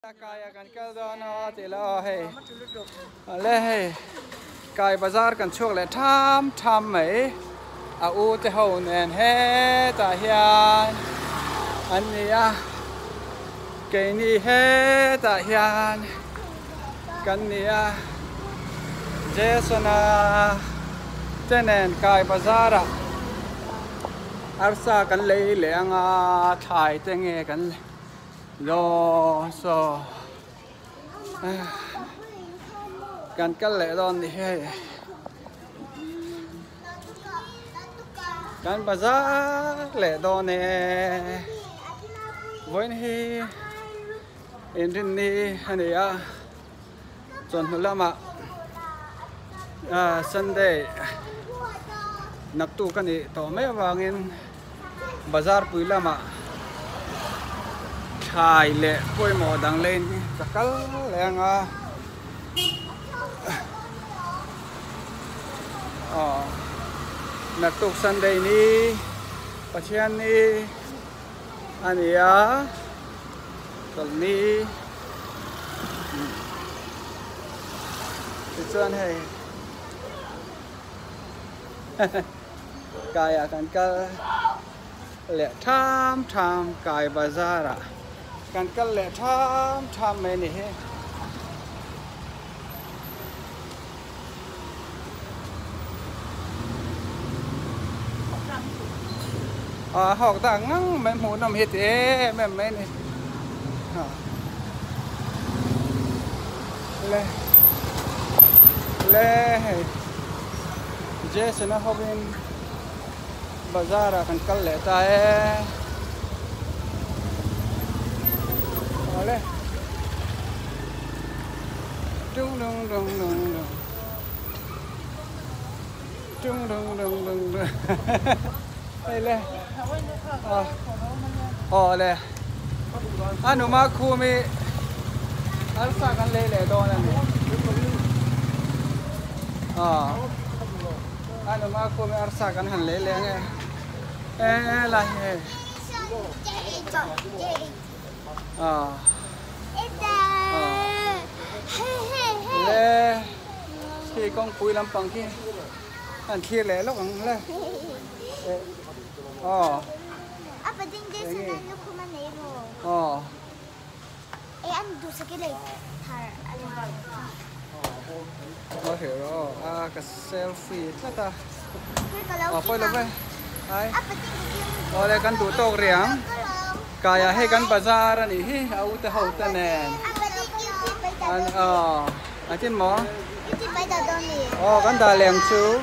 Kaya kan kaldono tilo hey le hey kai bazar kan chuak le tham mai a u te ho nen he ta hian an nia ke ni he ta hian kan nia jesona tenen kai bazar a arsa kan lei le anga thai te nge kan lo soกันกันแหละตอนนี้กันภาษาแหละตอนนี้วันนี้อินทินีอันนี้จนละมาSunday นักตู้กันนี่ต่อไม่วางเงินบาซาร์ปุยละมาชายเละป่วยหมอดังเล่นสักกัลแรงนักตุกซันเดย์นี้ปัจจุบันนี้อันนี้ตอนนี้ที่ส่วนให้กายกันก็เละทำกายบาซาระกันก็เละทำไม่นี่หอกต่างงั้งแม่หมูน้ำเห็ดแม่ไม่นี่เลยเจสันเขาเป็นบาซาร์กันกัลเล่ตายเลยดุงไปเลยเลยอันนู้มาคูมีอัลซ่ากันเลยตอนนั้นอันนู้มาคูมีอัลซ่ากันหันเลยไงอะไรเลยที่กองปุยลำปังที่อันที่เลยแล้วกันเลยApa tinggal sana luku mana ibu? An tu sekali thar ada. Có hiểu rồi. Cái selfie đó ta. Apa lagi? Hai. Apa tinggal? Oleh kan tutup riang. Kaya he kan bazar ni. Au te hau te nen. Apa tinggal? Atin mo? Itu pada doni. Kan dah leng chu.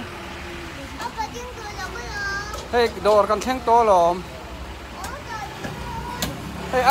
Apa tinggal lagu? Hey, door kan theng to lom. Hey,